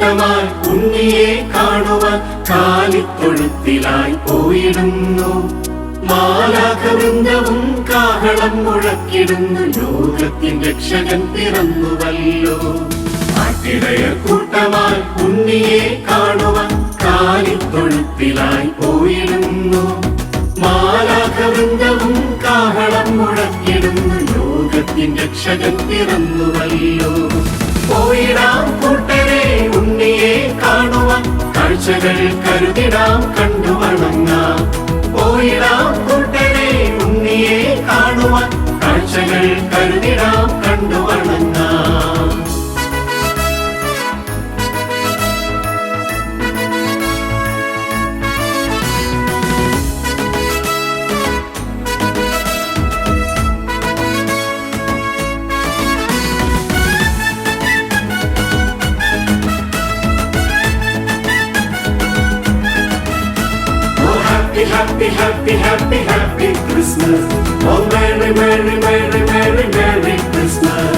കൂട്ടമായി ഉണ്ണിയെ കാണുവാൻ കാലിത്തൊഴുത്തിലായി പോയിടുന്നു. മാലാഖവൃന്ദവും കാഹളം മുഴക്കിടുന്നു. ലോകത്തിൻ രക്ഷകൻ പിറന്നുവല്ലോ. ആട്ടിടയർ കൂട്ടമായി ഉണ്ണിയെ കാണുവാൻ കാലിത്തൊഴുത്തിലായി പോയിടുന്നു. മാലാഖവൃന്ദവും കാഹളം മുഴക്കിടുന്നു. ലോകത്തിൻ രക്ഷകൻ പിറന്നുവല്ലോ. പോയിടാം കൂട്ടരെ ഉണ്ണിയെ കാണുവാൻ, കാഴ്ചകൾ കരുതിടാം കണ്ടു വണങ്ങാം. പോയിടാം കൂട്ടരെ ഉണ്ണിയെ കാണുവാൻ, കാഴ്ചകൾ കരുതിടാം കണ്ടു വണങ്ങാം. Happy, happy, happy, happy Christmas. Oh, Merry, Merry, Merry, Merry, Merry Christmas.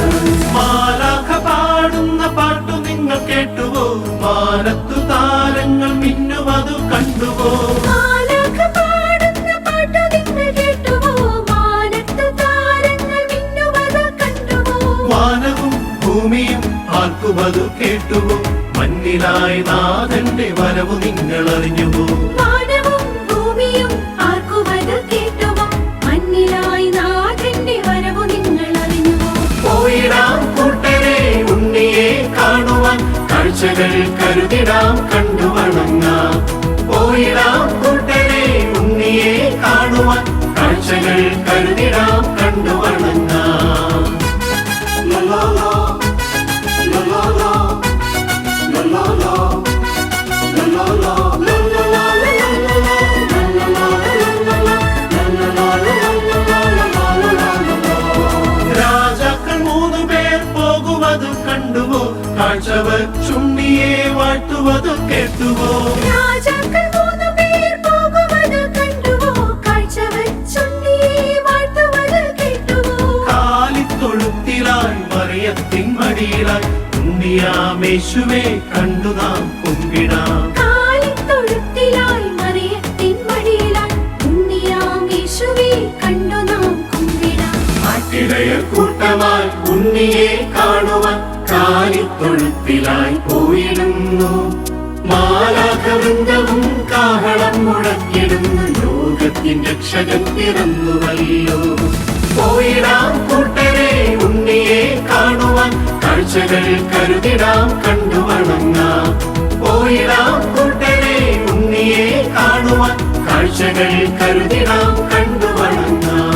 മാലാഖ പാടുന്ന പാട്ടു നിങ്ങൾ കേട്ടുവോ? മാനത്തു താരങ്ങൾ മിന്നുവതു കണ്ടുവോ? മാലാഖ പാടുന്ന പാട്ടു നിങ്ങൾ കേട്ടുവോ? മാനത്തു താരങ്ങൾ മിന്നുവതു കണ്ടുവോ? വാനവും ഭൂമിയും ആർക്കുമതു കേട്ടുവോ? മഞ്ഞിലായി നാഥന്റെ വരവു നിങ്ങൾ അറിഞ്ഞുവോ? കാഴ്ചകൾ കരുതിടാം കണ്ടു വണങ്ങാം. പോയിടാം കൂട്ടരെ ഉണ്ണിയെ കാണുവാൻ, കാഴ്ചകൾ കരുതിടാം കണ്ടു വണങ്ങാം. ലലോലോ, ലലോലോ, ലലോലോ, ലലോലോ, രാജാക്കൾ 3 പേർ പോകുവതു കണ്ടുവോ? കാഴ്ച വച്ചുണ്ണിയെ വാഴ്ത്തുവതു കേട്ടുവോ? രാജാക്കൾ 3 പേർ പോകുവതു കണ്ടുവോ? കാഴ്ച വച്ചുണ്ണിയെ വാഴ്ത്തുവതു കേട്ടുവോ? കാലിത്തൊഴുത്തിലായി മറിയത്തിൻ മടിയിലായി ഉണ്ണിയാമേശുവെ കണ്ടു നാം കുമ്പിടാം. കാലിത്തൊഴുത്തിലായി മറിയത്തിൻ മടിയിലായി ഉണ്ണിയാമേശുവെ കണ്ടു നാം കുമ്പിടാം. ആട്ടിടയർ കൂട്ടമായി ഉണ്ണിയെ കാണുവാൻ കാലിത്തൊഴുത്തിലായി പോയിടുന്നു. മാലാഖവൃന്ദവും കാഹളം മുഴക്കിടുന്നു. ലോകത്തിൻ രക്ഷകൻ പിറന്നുവല്ലോ. പോയിടാം കൂട്ടരെ ഉണ്ണിയെ കാണുവാൻ, കാഴ്ചകൾ കരുതിടാം കണ്ടു വണങ്ങാം. പോയിടാം കൂട്ടരെ ഉണ്ണിയെ കാണുവാൻ, കാഴ്ചകൾ കരുതിടാം കണ്ടു വണങ്ങാം.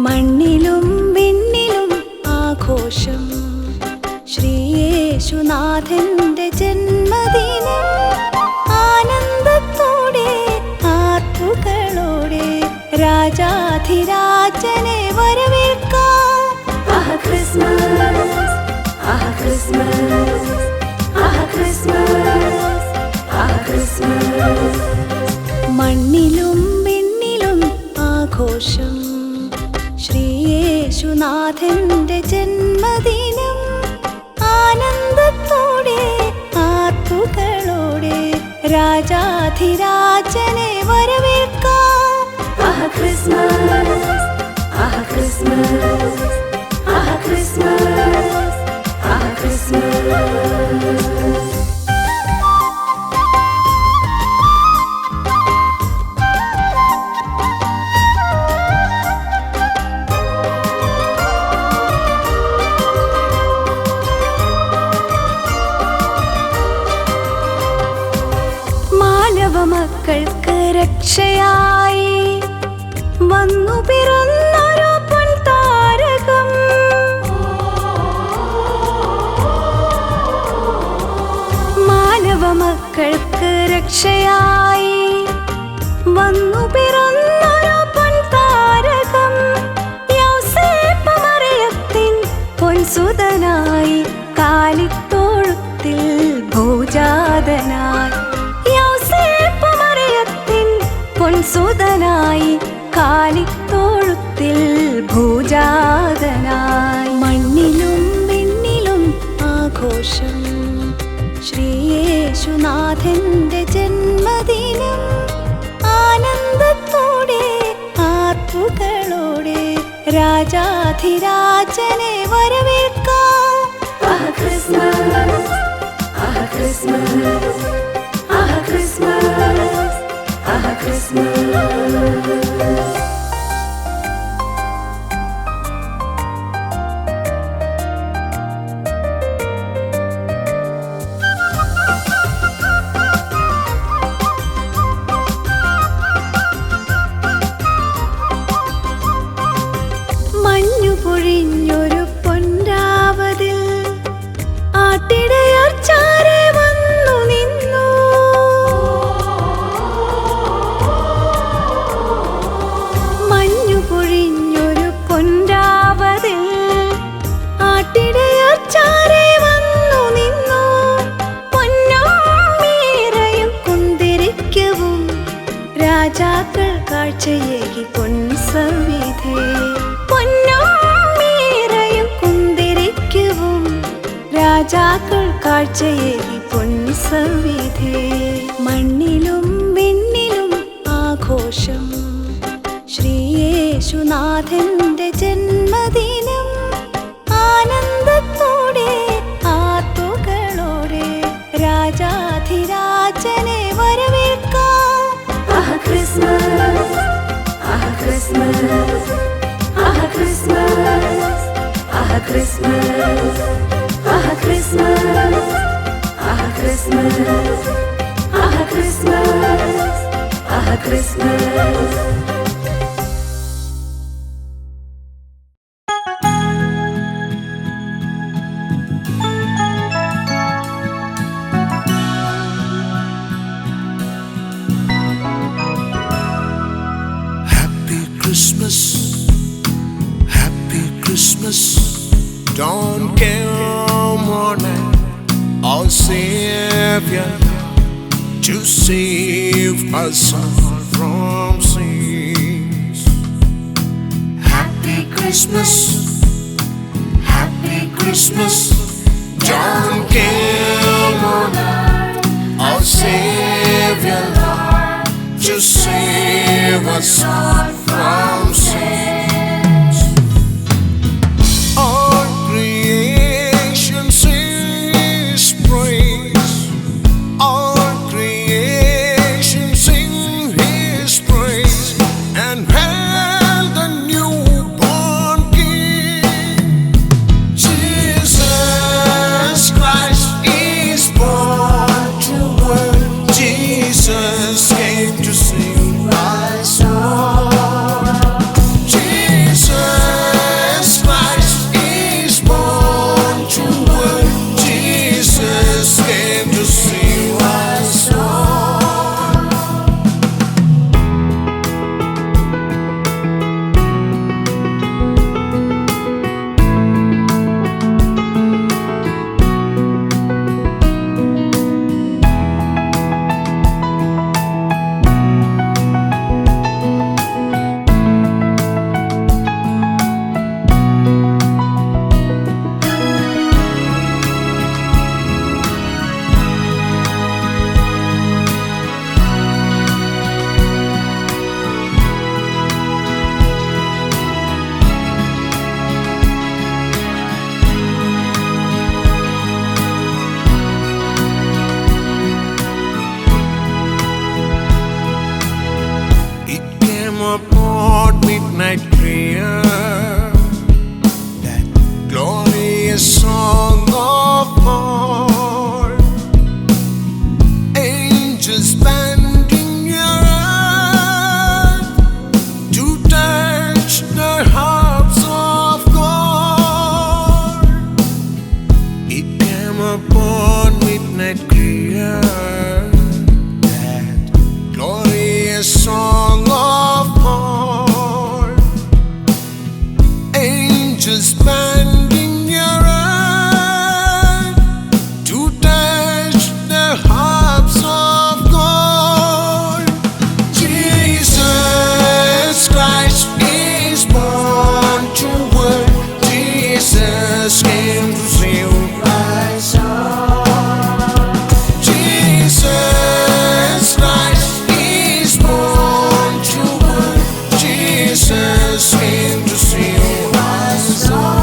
മണ്ണിലും വിണ്ണിലും ആഘോഷം, ശ്രീയേശുനാഥന്റെ ജന്മദിനം. ആനന്ദത്തോടെ ആർപ്പുകളോടെ രാജാധിരാജനെ വരവേൽക്കാം. ആഹ് ക്രിസ്മസ്, ആഹ് ക്രിസ്മസ്, ആഹ് ക്രിസ്മസ്, ആഹ് ക്രിസ്മസ്. മണ്ണിലും വിണ്ണിലും ആഘോഷം, ശ്രീയേശുനാഥന്റെ ജന്മദിനം. ആനന്ദത്തോടെ ആർപ്പുകളോടെ രാജാധിരാജനെ വരവേൽക്കാം. ആഹ് ക്രിസ്മസ്, ആഹ് ക്രിസ്മസ്, ആഹ് ക്രിസ്മസ്, ആഹ് ക്രിസ്മസ്. മക്കൾക്ക് രക്ഷയായി വന്നു പിറന്നൊരു പൊൻതാരകം. മാനവ മക്കൾക്ക് രക്ഷയായി വന്നു പിറന്നൊരു പൊൻതാരകം. യൗസേപ്പ് മറിയത്തിൻ പൊൻസുതനായി കാലിത്തോഴുത്തിൽ ഭോജാതനായി. യൗസേപ്പ് മറിയത്തിൻ പൊൻസുതനായി കാലിത്തോഴുത്തിൽ ഭോജാതനായി. മണ്ണിലും വിണ്ണിലും ആഘോഷം, ശ്രീയേശുനാഥന്റെ ജന്മദിനം. ആനന്ദത്തോടെ ആർപ്പുകളോടെ രാജാധിരാജനെ വരവേൽക്കാം. ആഹ് ക്രിസ്മസ്, ആഹ് ക്രിസ്മസ്, ആഹ് ക്രിസ്മസ്, ആഹ് ക്രിസ്മസ്. മഞ്ഞു പൊഴിഞ്ഞൊരു പൊൻരാവതിൽ ആട്ടിടയർ ചാരെ വന്നു നിന്നു. മഞ്ഞു പൊഴിഞ്ഞൊരു പൊൻരാവതിൽ ആട്ടിടയർ ചാരെ വന്നു നിന്നു. പൊന്നും മീറയും കുന്തിരിക്കവും രാജാക്കൾ കാഴ്ചയേകി പൊൻസവിധേ. പൊന്നും മീറയും കുന്തിരിക്കവും രാജാക്കൾ കാഴ്ചയേകി പൊൻസവിധേ. മണ്ണിലും വിണ്ണിലും ആഘോഷം, ശ്രീയേശുനാഥന്റെ ജന്മദിനം. ആനന്ദത്തോടെ ആർപ്പുകളോടെ രാജാധിരാജനെ വരവേൽക്കാം. ആഹ് Christmas, ah Christmas, ah Christmas, ah Christmas, ah Christmas, ah Christmas, ah Christmas, ah Christmas. Happy Christmas, Happy Christmas. Don't come on, our Savior, to save us all from sins. Happy Christmas, Happy Christmas. Don't come on, our Savior, to save us all from sins. All creation sings praise. All creation sings His praise, and hail the newborn King. Jesus Christ is born to world. Jesus came to sing my soul. Jesus Christ is born to world. Jesus came to sing my soul. It came upon midnight prayer, that glorious song of all. Angels banding near earth to a song of all. Angels bending your hand to touch the harps of gold. Jesus Christ is born to work. Jesus came to save my soul. Jesus Christ is born to work. Jesus came to save my soul.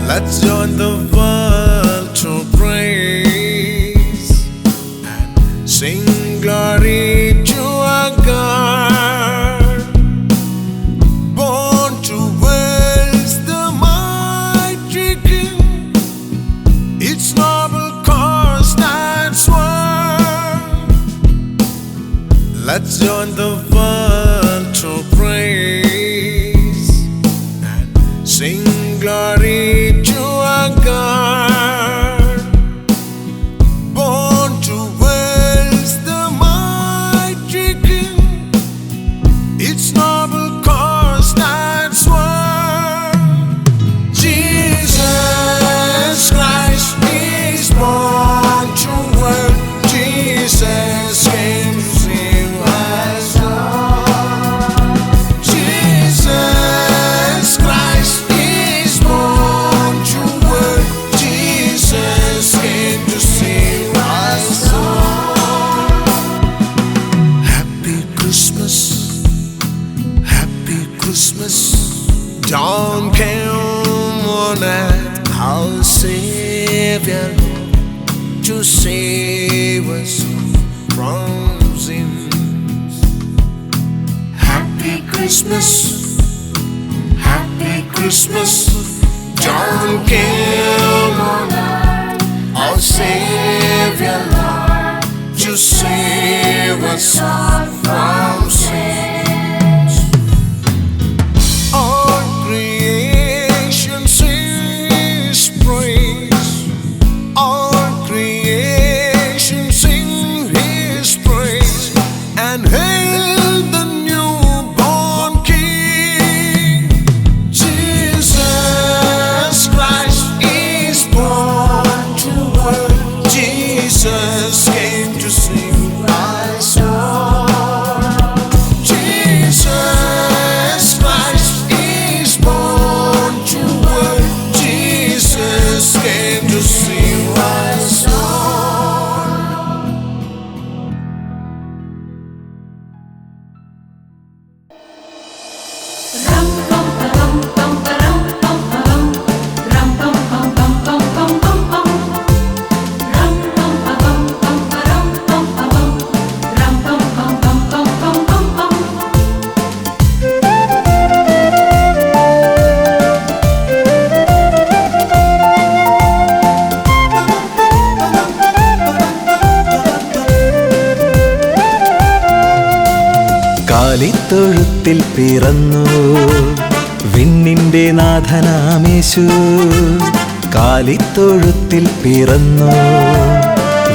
Let's join the world to praise and sing glory to our God. Born to world's the mighty King, its noble cause that's won. Let's join the world to praise and sing glory to our God. Born to world's the mighty King, its noble cause that's won. Jesus Christ is born to work. Jesus came to save my soul. Jesus Christ is born to work. Jesus came to save my soul. Happy Christmas, happy Christmas. Dawn came on earth, our Savior to save us from sins. Happy Christmas, happy Christmas. Dawn came on earth, our Savior Lord, to save us from sins. All creation sings praise. All creation sing His praise, and hail the newborn King. Jesus Christ is born to work. Jesus came to save my soul. Jesus Christ is born to work. Jesus came to save my soul. Ram pam pam pam pam pam pam. Ram pam pam pam pam pam pam pam. Ram pam pam pam pam pam pam. Ram pam pam pam pam pam pam pam. കാലിത്തൊഴുത്തിൽ പിറന്നു വിണ്ണിന്റെ നാഥനാമേശു. കാലിത്തൊഴുത്തിൽ പിറന്നു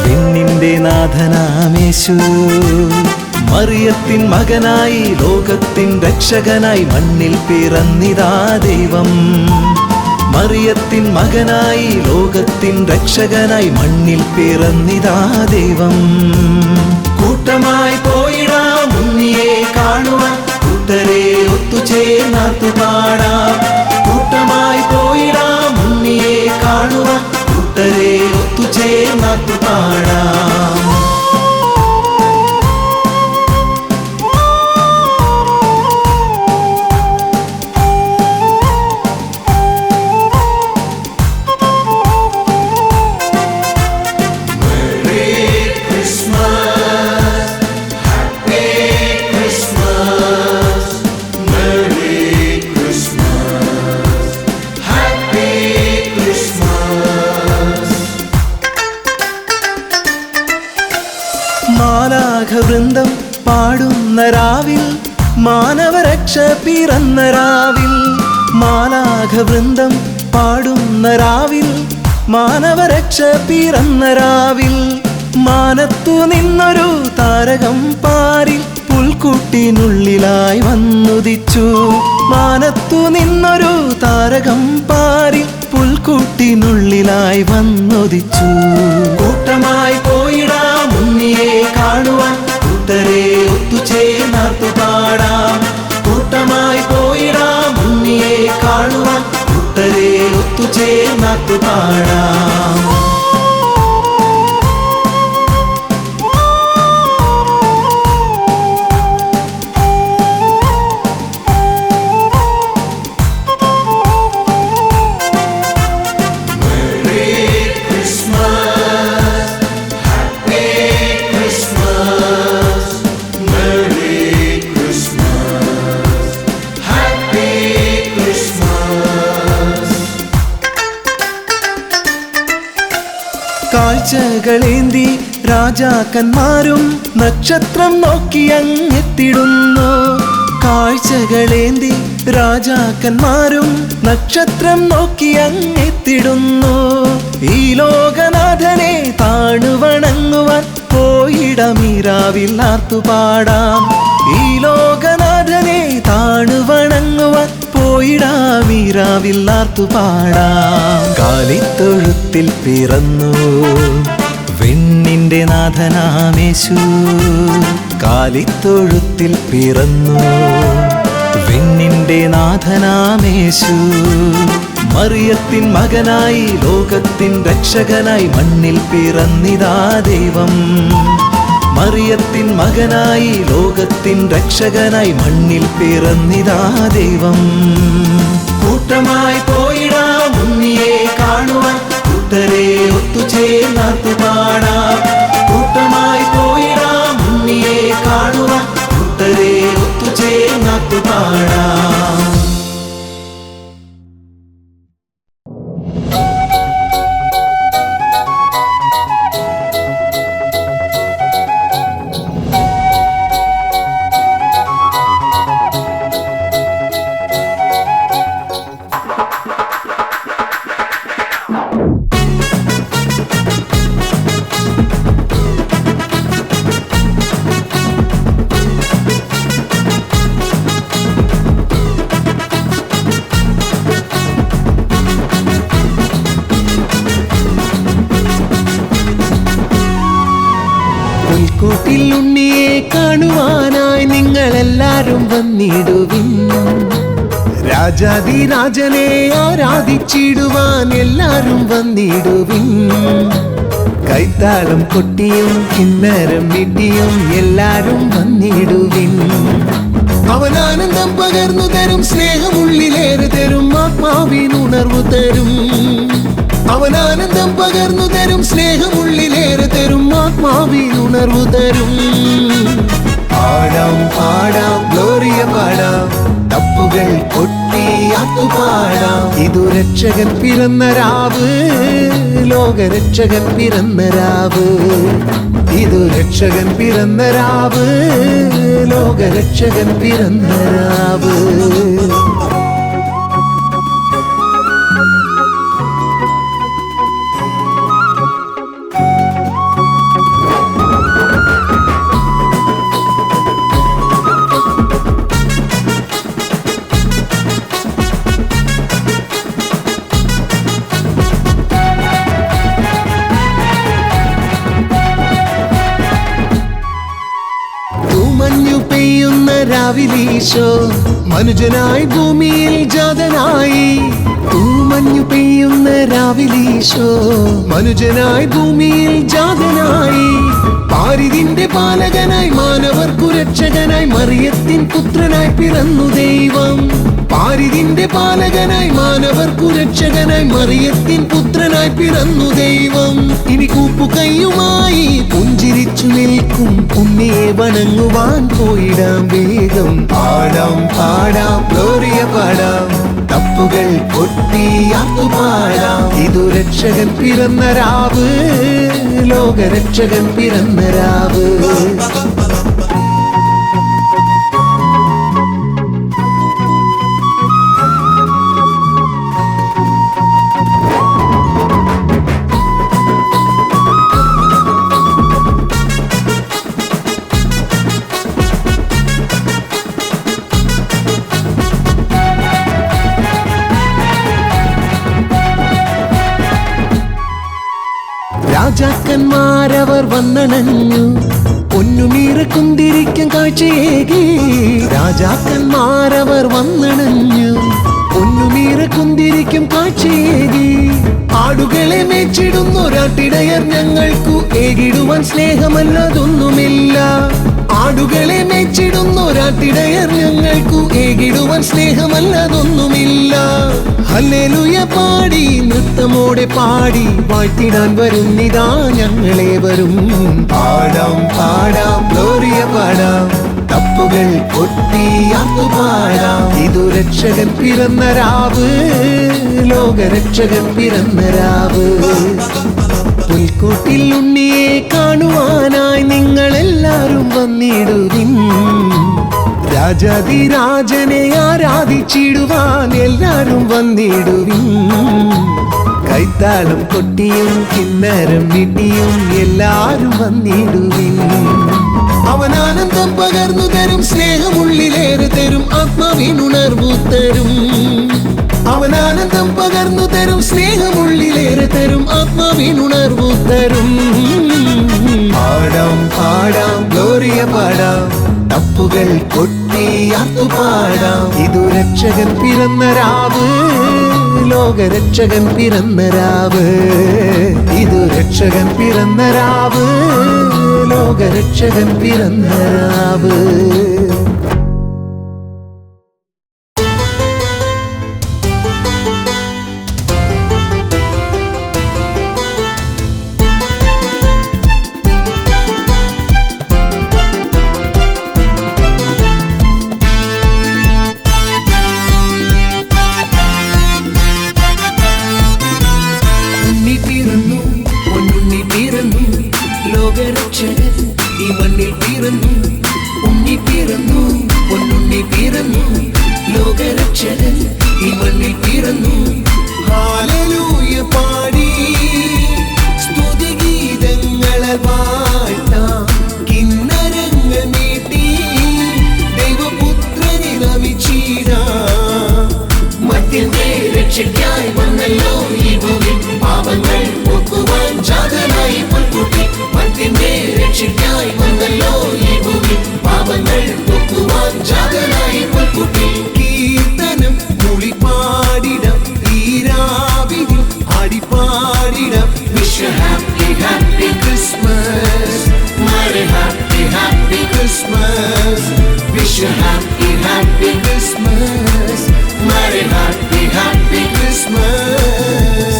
വിണ്ണിന്റെ നാഥനാമേശു. മറിയത്തിൻ മകനായി ലോകത്തിൻ രക്ഷകനായി മണ്ണിൽ പിറന്നിതാ ദൈവം. മറിയത്തിൻ മകനായി ലോകത്തിൻ രക്ഷകനായി മണ്ണിൽ പിറന്നിതാ ദൈവം. കൂട്ടമായി പോയിടാം ഉണ്ണിയെ കാണുവാൻ, കൂട്ടരെ ഒത്തുചേർന്നാർത്തു പാടാം. കൂട്ടമായി പോയിടാം ഉണ്ണിയെ കാണുവാൻ, കൂട്ടരെ ഒത്തുചേർന്നാർത്തു പാടാം. മാലാഖവൃന്ദം പാടുന്ന രാവിൽ മാനവരക്ഷ പിറന്ന രാവിൽ മാലാഖവൃന്ദം പാടുന്ന രാവിൽ മാനവരക്ഷ പിറന്ന രാവിൽ മാനത്തു നിന്നൊരു താരകം പാരിൽ പുൽക്കൂട്ടിനുള്ളിലായി വന്നുദിച്ചു മാനത്തു നിന്നൊരു താരകം പാരിൽ പുൽക്കൂട്ടിനുള്ളിലായി വന്നുദിച്ചു കൂട്ടമായി പോയിടാം ഉണ്ണിയെ കാണുവാൻ കൂട്ടരെ ഒത്തുചേർന്നു പാടാം കൂട്ടമായി പോയിടാം ഉണ്ണിയെ കാണുവാൻ കൂട്ടരെ ഒത്തുചേർന്നു പാടാം കാഴ്ചകളേന്തി രാജാക്കന്മാരും നക്ഷത്രം നോക്കിയങ്ങെത്തിടുന്നു കാഴ്ചകളേന്തി രാജാക്കന്മാരും നക്ഷത്രം നോക്കിയങ്ങെത്തിടുന്നു ഈ ലോകനാഥനെ താണുവണങ്ങുവാൻ പോയിടമീരാവിൽ ആർത്തുപാടാം ഈ ലോകനാഥനെ താണുവണങ്ങുവാൻ പോയിടാമീരാവിൽ ആർത്തുപാടാം കാലിത്തൊഴുത്തിൽ പിറന്നു വിണ്ണിന്റെ നാഥനാമേശു കാലിത്തൊഴുത്തിൽ പിറന്നു വിണ്ണിന്റെ നാഥനാമേശു മറിയത്തിൻ മകനായി ലോകത്തിൻ രക്ഷകനായി മണ്ണിൽ പിറന്നിതാ ദൈവം മറിയത്തിൻ മകനായി ലോകത്തിൻ രക്ഷകനായി മണ്ണിൽ പിറന്നിതാ ദൈവം കൂട്ടമായി പോയിടാം ഉണ്ണിയെ കാണുവാൻ കൂട്ടരെ ഒത്തുചേർന്നു പാടാം കൂട്ടമായി പോയിടാം ഉണ്ണിയെ കാണുവാൻ കൂട്ടരെ ഒത്തുചേർന്നു പാടാം പുൽക്കൂട്ടിൽ ഉണ്ണിയെ കാണുവാനായി നിങ്ങളെല്ലാരും വന്നിടുവിൻ രാജാതിരാജനെ ആരാധിച്ചിടുവാൻ എല്ലാരും വന്നിടുവിൻ കൈത്താളം കൊട്ടിയും കിന്നരം വീട്ടിയും എല്ലാരും വന്നിടുവിൻ അവൻ ആനന്ദം പകർന്നു തരും സ്നേഹമുള്ളിലേറെ തരും ആത്മാവിനുണർവ് തരും അവൻ ആനന്ദം പകർന്നു തരും സ്നേഹമുള്ളിലേറെ തരും ആത്മാവിനുണർവ് തരും പാടാം പാടാം ഗ്ലോറിയ പാടാം തപ്പുകൾ കൊട്ടി ആത്തുപാടാം ഇതു രക്ഷകൻ പിറന്ന രാവ് ലോകരക്ഷകൻ പിറന്ന രാവ് ഇതു രക്ഷകൻ പിറന്ന രാവ് ലോകരക്ഷകൻ പിറന്ന രാവ് രാവിലീശോ മനുജനായി ഭൂമിയിൽ ജാതനായി തൂമഞ്ഞു പെയ്യുന്ന രാവിലീശോ മനുജനായി ഭൂമിയിൽ ജാതനായി പാരിതിന്റെ പാലകനായി മാനവർക്കു രക്ഷകനായി മറിയത്തിൻ പുത്രനായി പിറന്നു ദൈവം പാരിതിന്റെ പാലകനായി മാനവർക്കു രക്ഷകനായി മറിയത്തിൻ പുത്രനായി പിറന്നു ദൈവം ഇനി കൂപ്പുകൈയുമായി പുഞ്ചിരിച്ചു നിൽക്കും ഉണ്ണിയെ വണങ്ങുവാൻ പോയിടാം വേഗം പാടാം പാടാം ഗ്ലോറിയ പാടാം തപ്പുകൾ കൊട്ടിയാത്തുപാടാം. ഇതു രക്ഷകൻ പിറന്ന രാവ്, ലോകരക്ഷകൻ പിറന്ന രാവ്. രാജാക്കന്മാരവർ വന്നണഞ്ഞു, പൊന്നുമീറ കുന്തിരിക്കും കാഴ്ചയേകി. രാജാക്കന്മാരവർ വന്നണഞ്ഞു, പൊന്നുമീറ കുന്തിരിക്കും കാഴ്ചയേകി. ആടുകളെ മേച്ചിടുന്നൊരാട്ടിടയർ ഞങ്ങൾക്കു ഏകിടുവാൻ സ്നേഹമല്ലതൊന്നുമില്ല. ആടുകളെ മേച്ചിടുന്നൊരാട്ടിടയർ ഞങ്ങൾക്കു ഏകിടുവാൻ സ്നേഹമല്ലതൊന്നുമില്ല. ഹല്ലേലൂയ പാടി നൃത്തമോടെ പാടി വാഴ്ത്തിടാൻ വരുന്നിതാ ഞങ്ങളേവരും. പാടാം പാടാം ഗ്ലോറിയ പാടാം, തപ്പുകൾ കൊട്ടിയാത്തുപാടാം. ഇതു രക്ഷകൻ പിറന്ന രാവ്, ലോകരക്ഷകൻ പിറന്ന രാവ്. പുൽക്കൂട്ടിൽ ഉണ്ണിയെ കാണുവാനായി നിങ്ങളെല്ലാരും വന്നിടുവിൻ. രാജാതിരാജനെ ആരാധിച്ചിടുവാൻ എല്ലാരും വന്നിടുവിൻ. കൈത്താളം കൊട്ടിയും കിന്നരം നീട്ടിയും എല്ലാരും വന്നിടുവിൻ. അവൻ ആനന്ദം പകർന്നു തരും, സ്നേഹമുള്ളിലേറെ തരും, ആത്മാവിനുണർവു തരും. അവൻ ആനന്ദം പകർന്നു തരും, സ്നേഹമുള്ളിലേറെ തരും, ആത്മാവിനുണർവു തരും. പാടാം പാടാം ഗ്ലോറിയ പാടാം, തപ്പുകൾ കൊട്ടിയാത്തുപാടാം. ഇതു രക്ഷകൻ പിറന്ന രാവ്, ലോകരക്ഷകൻ പിറന്ന രാവ്. ഇതു രക്ഷകൻ പിറന്ന രാവ്, ലോകരക്ഷകൻ പിറന്ന രാവ്. ലോകരക്ഷകൻ ഈ മണ്ണിൽ പിറന്നു, ഉണ്ണി പിറന്നു, പൊന്നുണ്ണി പിറന്നു. ലോകരക്ഷകൻ ഈ മണ്ണിൽ പിറന്നു. ഹല്ലേലൂയ പാടി സ്തുതിഗീതങ്ങളെ വാഴ്ത്താം. കിന്നരങ്ങൾ നീട്ടി ദൈവപുത്രനെ നമിച്ചിടാം. മധ്യത്തെ രക്ഷയ്ക്കായി വന്നല്ലോ ഈ ഭൂമി, പാപങ്ങൾ പോക്കുവാൻ ജാതനായി പുൽക്കുട്ടി. മധ്യത്തെ രക്ഷയ്ക്കായി വന്നല്ലോ ഈ ഭൂമി, പാപങ്ങൾ പോക്കുവാൻ ജാതനായി പുൽക്കുട്ടി. കീർത്തനം മൂളിപ്പാടിടം, ഈ രാവിലെ ആടിപ്പാടിടം. Wish you happy, happy Christmas, Merry happy, happy Christmas, Wish you happy, happy Christmas, Merry happy, happy Christmas.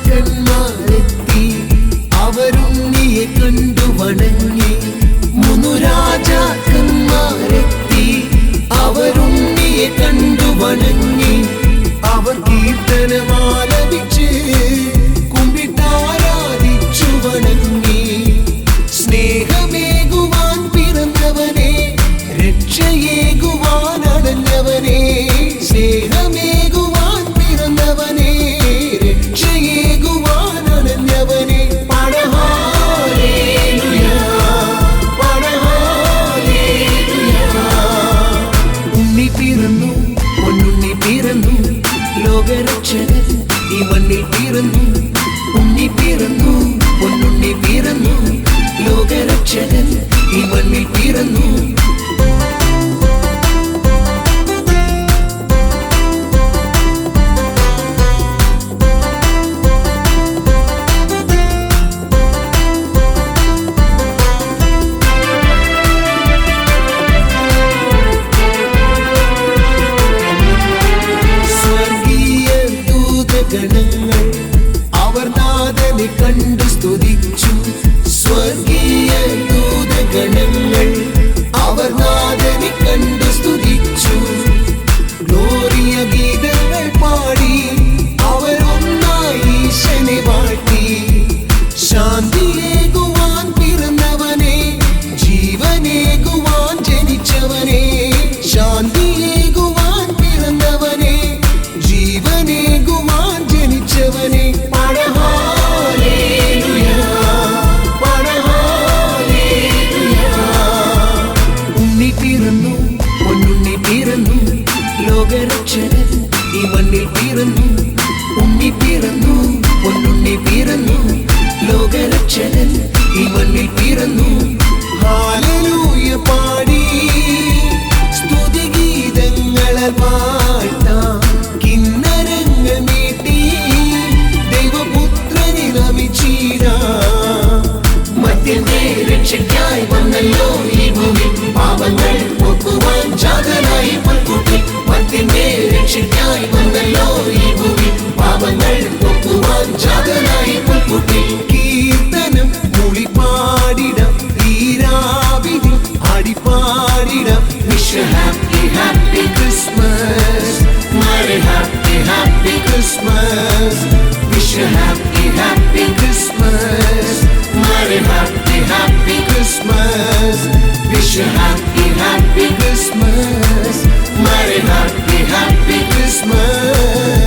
രാജാക്കന്മാരെത്തി, അവരുണ്ണിയെ കണ്ടു വണങ്ങി. മൂന്നു രാജാക്കന്മാരെത്തി, അവരുണ്ണിയെ കണ്ടു വണങ്ങി. അവർ കീർത്തനമാലപിച്ച് കുമ്പിട്ടാരാധിച്ചു വണങ്ങി. സ്നേഹമേകുവാൻ പിറന്നവനെ, രക്ഷയേകുവാൻ അടഞ്ഞവനെ. സ്നേഹമേകുവാൻ പിറന്നവനെ, രക്ഷയേകുവാൻ അടഞ്ഞവനെ. പടഹാലേലുയ, പടഹാലേലുയ. ഉണ്ണി പിറന്നു, പൊന്നുണ്ണി പിറന്നു. ലോകരക്ഷകൻ ഈ മണ്ണിൽ പിറന്നു. ഉണ്ണി പിറന്നു, പൊന്നുണ്ണി പിറന്നു. ലോകരക്ഷകൻ ഈ മണ്ണിൽ പിറന്നു. ഗണങ്ങൾ അവർ നാഥനെ കണ്ടു സ്തുതിച്ചു. സ്വർഗീയ ദൂതഗണങ്ങൾ അവർ നാഥനെ കണ്ടു സ്തുതിച്ചു. ഗ്ലോറിയ ഗീതങ്ങൾ പാടി അവരൊന്നായി ഈശനെ വാഴ്ത്തി. ശാന്തിയേകുവാൻ പിറന്നവനെ, ജീവനേകുവാൻ ജനിച്ചവനെ, ശാന്തിയേകുവാൻ പിറന്നവനെ, ജീവനേകുവാൻ ജനിച്ചവനെ. Hallelujah, hallelujah. ഉണ്ണി പിറന്നു, പൊന്നുണ്ണി പിറന്നു, ലോകരക്ഷകൻ ഈ മണ്ണിൽ പിറന്നു. ഉണ്ണി പിറന്നു, പൊന്നുണ്ണി പിറന്നു, ലോകരക്ഷകൻ ഈ മണ്ണിൽ പിറന്നു. ഹല്ലേലൂയ പാടി സ്തുതിഗീതങ്ങളാൽ വാഴ്ത്താം. കിന്നരങ്ങൾ നീട്ടി ദൈവപുത്രനെ നമിച്ചിടാം. മധ്യന്റെ രക്ഷയ്ക്കായി വന്നല്ലോ ഈ ഭൂമി, പാപങ്ങൾ പോക്കുവാൻ ജാതനായി പുൽക്കുട്ടി. മധ്യന്റെ രക്ഷയ്ക്കായി വന്നല്ലോ ഈ ഭൂമി, പാപങ്ങൾ പോക്കുവാൻ ജാതനായി പുൽക്കുട്ടി. കീർത്തനം മൂളിപ്പാടിടാം, ഈരാവിധി ആടിപ്പാടിടാം. Wish happy happy Christmas, merry happy happy Christmas. Wish happy happy Christmas, merry happy happy Christmas. Wish happy happy Christmas, merry happy happy Christmas.